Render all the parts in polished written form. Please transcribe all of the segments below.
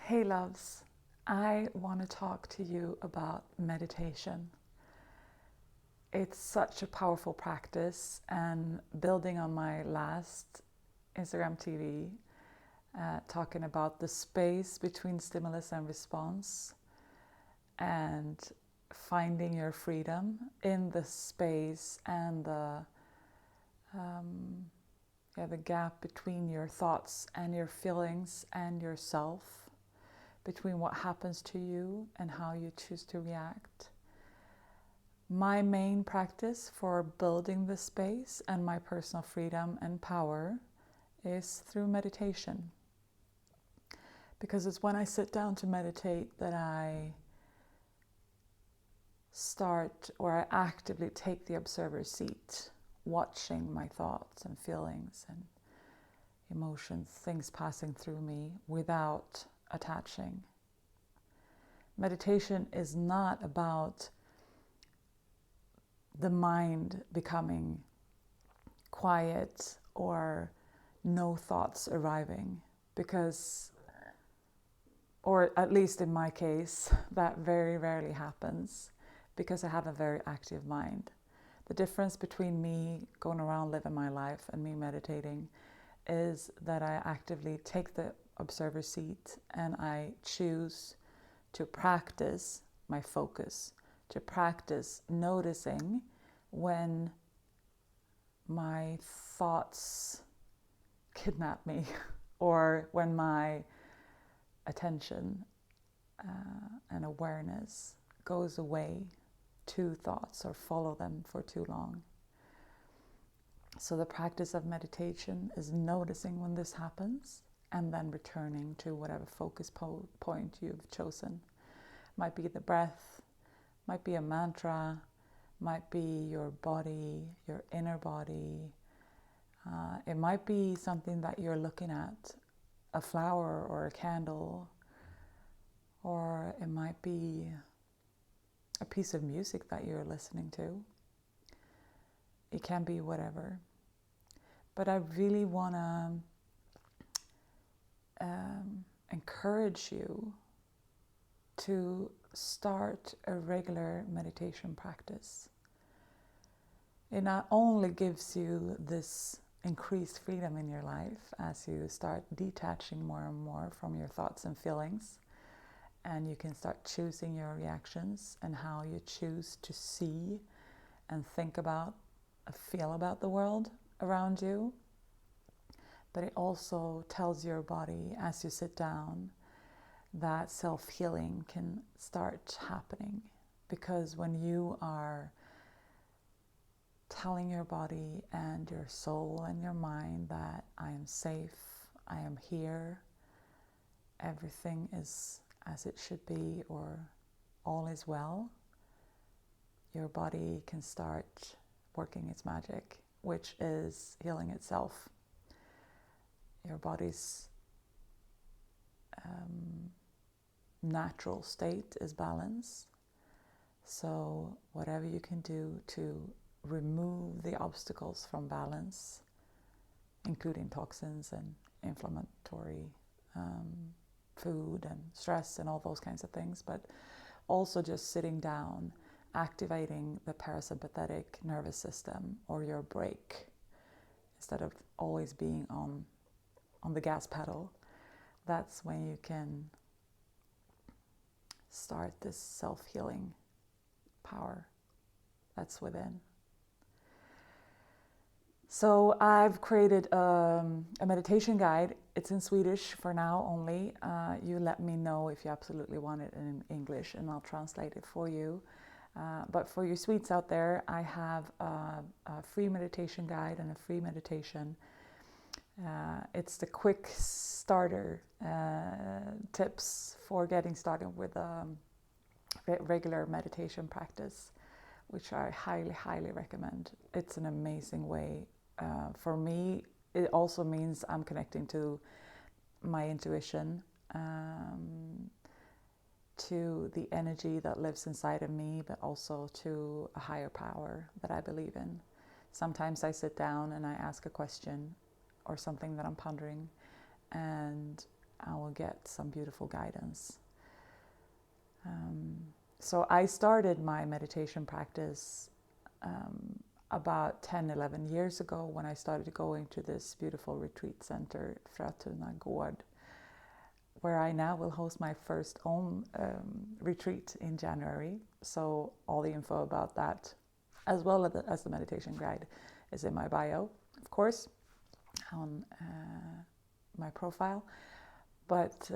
Hey loves, I want to talk to you about meditation. It's such a powerful practice, and building on my last Instagram TV, talking about the space between stimulus and response and finding your freedom in the space and the gap between your thoughts and your feelings and yourself, between what happens to you and how you choose to react. My main practice for building this space and my personal freedom and power is through meditation. Because it's when I sit down to meditate that I start, or I actively take the observer seat, watching my thoughts and feelings and emotions, things passing through me without attaching. Meditation is not about the mind becoming quiet or no thoughts arriving, because, or at least in my case, that very rarely happens because I have a very active mind. The difference between me going around living my life and me meditating is that I actively take the observer seat and I choose to practice my focus, to practice noticing when my thoughts kidnap me or when my attention and awareness goes away to thoughts or follow them for too long. So the practice of meditation is noticing when this happens and then returning to whatever focus point you've chosen. Might be the breath, might be a mantra, might be your body, your inner body. It might be something that you're looking at, a flower or a candle, or it might be a piece of music that you're listening to. It can be whatever. But I really want to encourage you to start a regular meditation practice. It not only gives you this increased freedom in your life as you start detaching more and more from your thoughts and feelings, and you can start choosing your reactions and how you choose to see and think about, feel about the world around you. But it also tells your body as you sit down that self-healing can start happening. Because when you are telling your body and your soul and your mind that I am safe, I am here, everything is as it should be, or all is well, your body can start working its magic, which is healing itself. Your body's natural state is balance. So whatever you can do to remove the obstacles from balance, including toxins and inflammatory food and stress and all those kinds of things, but also just sitting down, activating the parasympathetic nervous system or your brake instead of always being on the gas pedal. That's when you can start this self-healing power that's within. So I've created a meditation guide. It's in Swedish for now only. You let me know if you absolutely want it in English and I'll translate it for you. But for you Swedes out there, I have a free meditation guide and a free meditation. It's the quick starter tips for getting started with a regular meditation practice, which I highly, highly recommend. It's an amazing way. For me, it also means I'm connecting to my intuition, to the energy that lives inside of me, but also to a higher power that I believe in. Sometimes I sit down and I ask a question or something that I'm pondering, and I will will get some beautiful guidance. So I started my meditation practice about 10, 11 years ago when I started going to this beautiful retreat center, Frötuna Gård, where I now will host my first own retreat in January. So all the info about that, as well as the meditation guide, is in my bio, of course, on my profile. But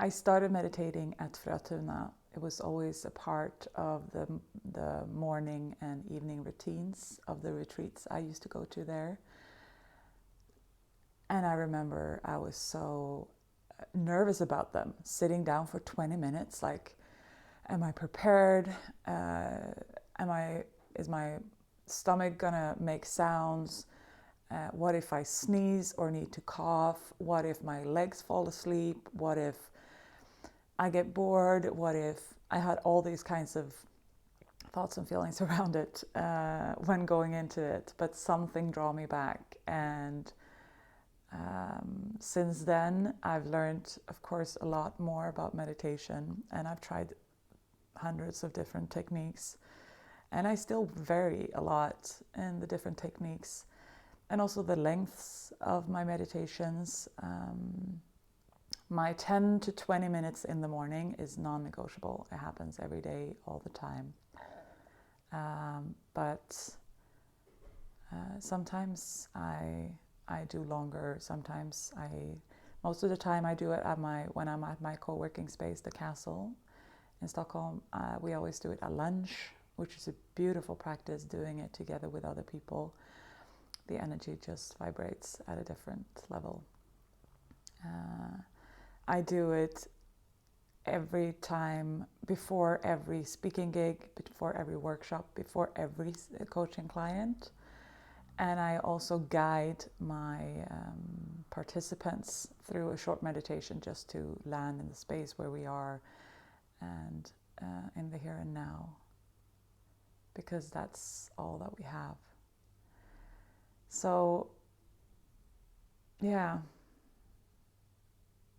I started meditating at Frötuna. It was always a part of the morning and evening routines of the retreats I used to go to there. And I remember I was so nervous about them, sitting down for 20 minutes, like, am I prepared? Is my stomach gonna make sounds? What if I sneeze or need to cough? What if my legs fall asleep? What if I get bored? What if I had all these kinds of thoughts and feelings around it when going into it? But something drew me back, and since then I've learned, of course, a lot more about meditation, and I've tried hundreds of different techniques, and I still vary a lot in the different techniques and also the lengths of my meditations. My 10 to 20 minutes in the morning is non-negotiable. It happens every day, all the time. But sometimes I do longer. Sometimes most of the time I do it when I'm at my co-working space, the Castle in Stockholm. We always do it at lunch, which is a beautiful practice, doing it together with other people. The energy just vibrates at a different level. I do it every time, before every speaking gig, before every workshop, before every coaching client. And I also guide my participants through a short meditation just to land in the space where we are and in the here and now, because that's all that we have. So, yeah,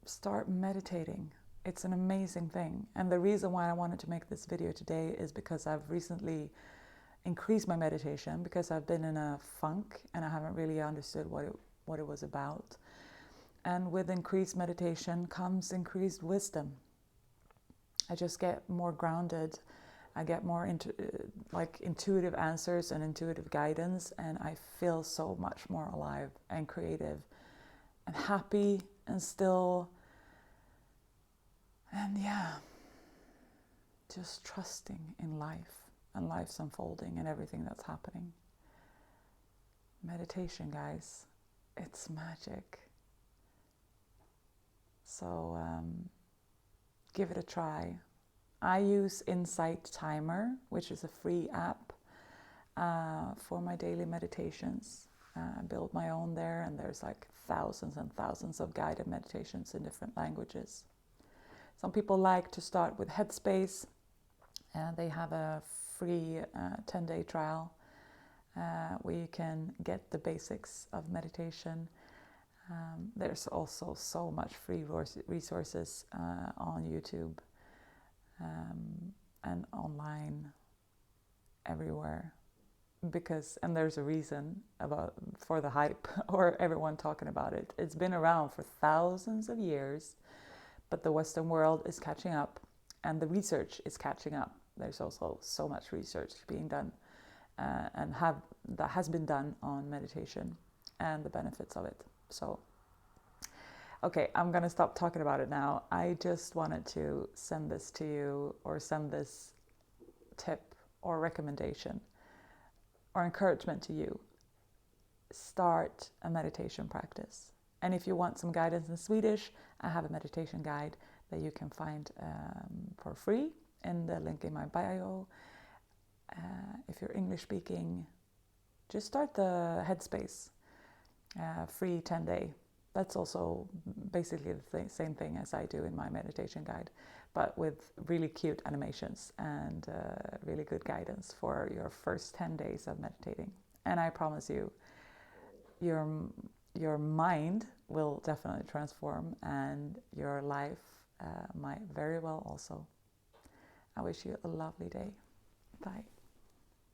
start meditating. It's an amazing thing. And the reason why I wanted to make this video today is because I've recently increased my meditation, because I've been in a funk and I haven't really understood what it was about. And with increased meditation comes increased wisdom. I just get more grounded. I get more intuitive answers and intuitive guidance, and I feel so much more alive and creative and happy and still. And yeah, just trusting in life and life's unfolding and everything that's happening. Meditation, guys, it's magic. So give it a try. I use Insight Timer, which is a free app for my daily meditations. I build my own there, and there's like thousands and thousands of guided meditations in different languages. Some people like to start with Headspace, and they have a free 10-day trial where you can get the basics of meditation. There's also so much free resources on YouTube and online everywhere, and there's a reason for the hype or everyone talking about it. It's been around for thousands of years, but the Western world is catching up and the research is catching up. There's also so much research being done that has been done on meditation and the benefits of it. So, okay, I'm going to stop talking about it now. I just wanted to send this to you, or send this tip or recommendation or encouragement to you. Start a meditation practice. And if you want some guidance in Swedish, I have a meditation guide that you can find for free in the link in my bio. If you're English speaking, just start the Headspace free 10-day. That's also basically the same thing as I do in my meditation guide, but with really cute animations and really good guidance for your first 10 days of meditating. And I promise you, your mind will definitely transform, and your life might very well also. I wish you a lovely day. Bye.